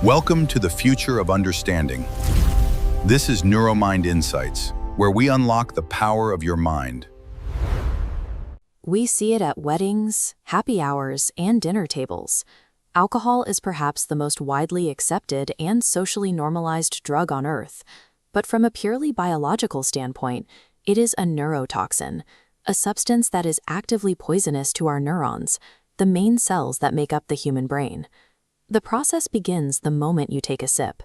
Welcome to the future of understanding. This is NeuroMind Insights, where we unlock the power of your mind. We see it at weddings, happy hours, and dinner tables. Alcohol is perhaps the most widely accepted and socially normalized drug on Earth. But from a purely biological standpoint, it is a neurotoxin, a substance that is actively poisonous to our neurons, the main cells that make up the human brain. The process begins the moment you take a sip.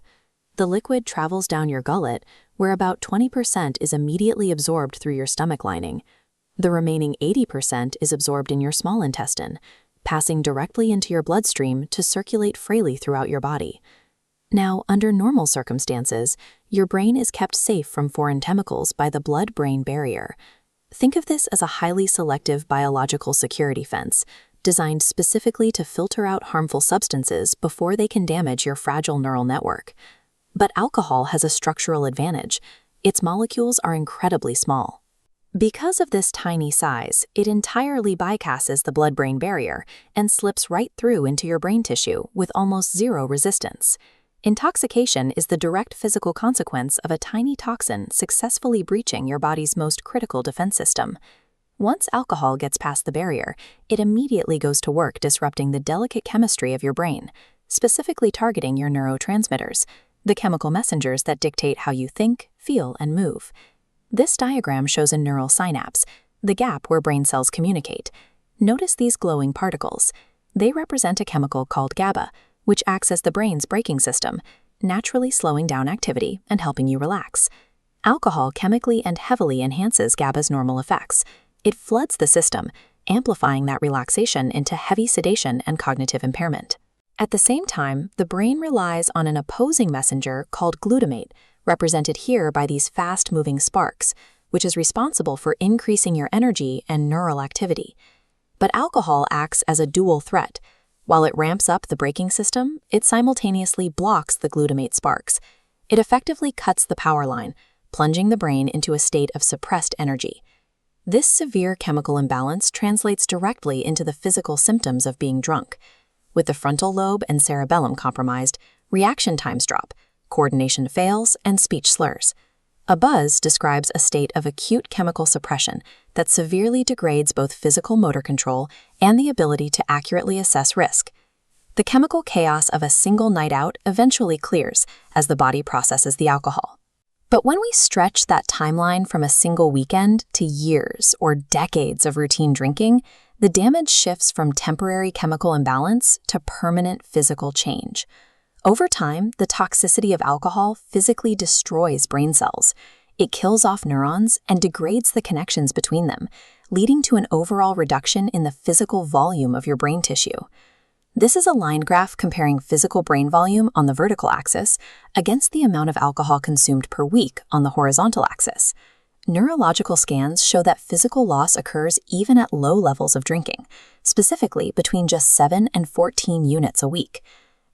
The liquid travels down your gullet, where about 20% is immediately absorbed through your stomach lining. The remaining 80% is absorbed in your small intestine, passing directly into your bloodstream to circulate freely throughout your body. Now, under normal circumstances, your brain is kept safe from foreign chemicals by the blood-brain barrier. Think of this as a highly selective biological security fence, designed specifically to filter out harmful substances before they can damage your fragile neural network. But alcohol has a structural advantage. Its molecules are incredibly small. Because of this tiny size, it entirely bypasses the blood-brain barrier and slips right through into your brain tissue with almost zero resistance. Intoxication is the direct physical consequence of a tiny toxin successfully breaching your body's most critical defense system. Once alcohol gets past the barrier, it immediately goes to work disrupting the delicate chemistry of your brain, specifically targeting your neurotransmitters, the chemical messengers that dictate how you think, feel, and move. This diagram shows a neural synapse, the gap where brain cells communicate. Notice these glowing particles. They represent a chemical called GABA, which acts as the brain's braking system, naturally slowing down activity and helping you relax. Alcohol chemically and heavily enhances GABA's normal effects. It floods the system, amplifying that relaxation into heavy sedation and cognitive impairment. At the same time, the brain relies on an opposing messenger called glutamate, represented here by these fast-moving sparks, which is responsible for increasing your energy and neural activity. But alcohol acts as a dual threat. While it ramps up the braking system, it simultaneously blocks the glutamate sparks. It effectively cuts the power line, plunging the brain into a state of suppressed energy. This severe chemical imbalance translates directly into the physical symptoms of being drunk. With the frontal lobe and cerebellum compromised, reaction times drop, coordination fails, and speech slurs. A buzz describes a state of acute chemical suppression that severely degrades both physical motor control and the ability to accurately assess risk. The chemical chaos of a single night out eventually clears as the body processes the alcohol. But when we stretch that timeline from a single weekend to years or decades of routine drinking, the damage shifts from temporary chemical imbalance to permanent physical change. Over time, the toxicity of alcohol physically destroys brain cells. It kills off neurons and degrades the connections between them, leading to an overall reduction in the physical volume of your brain tissue. This is a line graph comparing physical brain volume on the vertical axis against the amount of alcohol consumed per week on the horizontal axis. Neurological scans show that physical loss occurs even at low levels of drinking, specifically between just 7 and 14 units a week.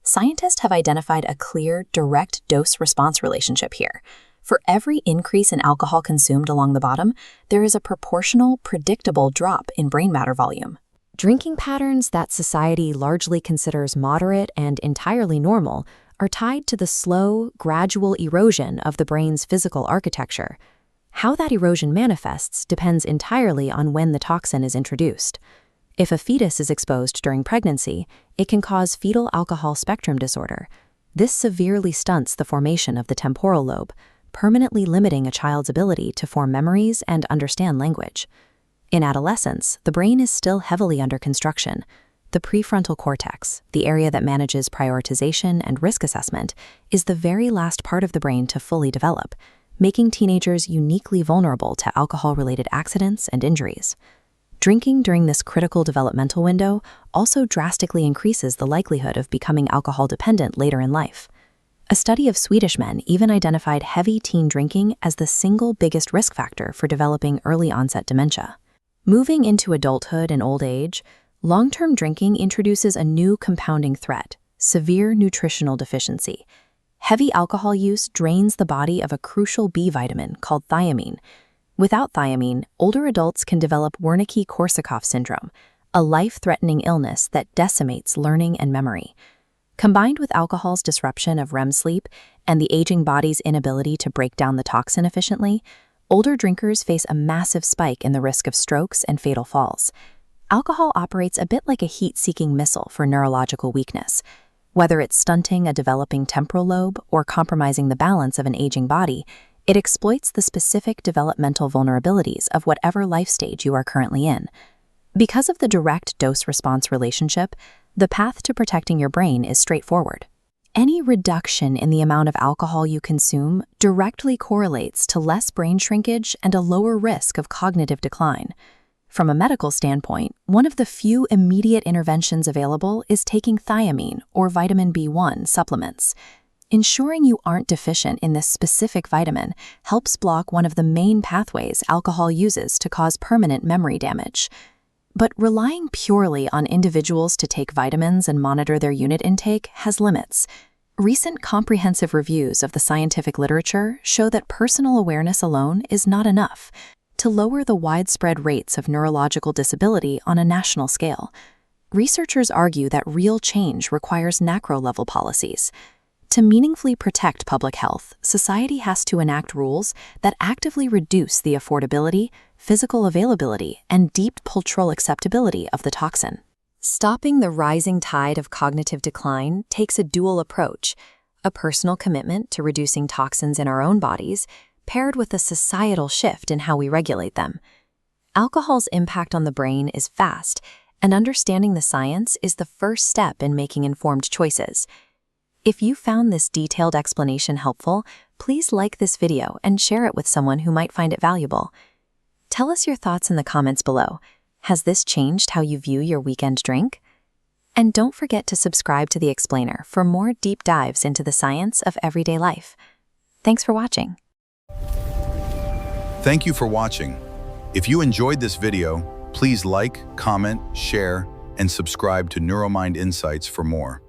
Scientists have identified a clear, direct dose-response relationship here. For every increase in alcohol consumed along the bottom, there is a proportional, predictable drop in brain matter volume. Drinking patterns that society largely considers moderate and entirely normal are tied to the slow, gradual erosion of the brain's physical architecture. How that erosion manifests depends entirely on when the toxin is introduced. If a fetus is exposed during pregnancy, it can cause fetal alcohol spectrum disorder. This severely stunts the formation of the temporal lobe, permanently limiting a child's ability to form memories and understand language. In adolescence, the brain is still heavily under construction. The prefrontal cortex, the area that manages prioritization and risk assessment, is the very last part of the brain to fully develop, making teenagers uniquely vulnerable to alcohol-related accidents and injuries. Drinking during this critical developmental window also drastically increases the likelihood of becoming alcohol-dependent later in life. A study of Swedish men even identified heavy teen drinking as the single biggest risk factor for developing early-onset dementia. Moving into adulthood and old age, long-term drinking introduces a new compounding threat: severe nutritional deficiency. Heavy alcohol use drains the body of a crucial B vitamin called thiamine. Without thiamine, older adults can develop Wernicke-Korsakoff syndrome, a life-threatening illness that decimates learning and memory. Combined with alcohol's disruption of REM sleep and the aging body's inability to break down the toxin efficiently, older drinkers face a massive spike in the risk of strokes and fatal falls. Alcohol operates a bit like a heat-seeking missile for neurological weakness. Whether it's stunting a developing temporal lobe or compromising the balance of an aging body, it exploits the specific developmental vulnerabilities of whatever life stage you are currently in. Because of the direct dose-response relationship, the path to protecting your brain is straightforward. Any reduction in the amount of alcohol you consume directly correlates to less brain shrinkage and a lower risk of cognitive decline. From a medical standpoint, one of the few immediate interventions available is taking thiamine or vitamin B1 supplements. Ensuring you aren't deficient in this specific vitamin helps block one of the main pathways alcohol uses to cause permanent memory damage. But relying purely on individuals to take vitamins and monitor their unit intake has limits. Recent comprehensive reviews of the scientific literature show that personal awareness alone is not enough to lower the widespread rates of neurological disability on a national scale. Researchers argue that real change requires macro-level policies. To meaningfully protect public health, society has to enact rules that actively reduce the affordability, physical availability, and deep cultural acceptability of the toxin. Stopping the rising tide of cognitive decline takes a dual approach: a personal commitment to reducing toxins in our own bodies, paired with a societal shift in how we regulate them. Alcohol's impact on the brain is vast, and understanding the science is the first step in making informed choices. If you found this detailed explanation helpful, please like this video and share it with someone who might find it valuable. Tell us your thoughts in the comments below. Has this changed how you view your weekend drink? And don't forget to subscribe to The Explainer for more deep dives into the science of everyday life. Thanks for watching. Thank you for watching. If you enjoyed this video, please like, comment, share, and subscribe to NeuroMind Insights for more.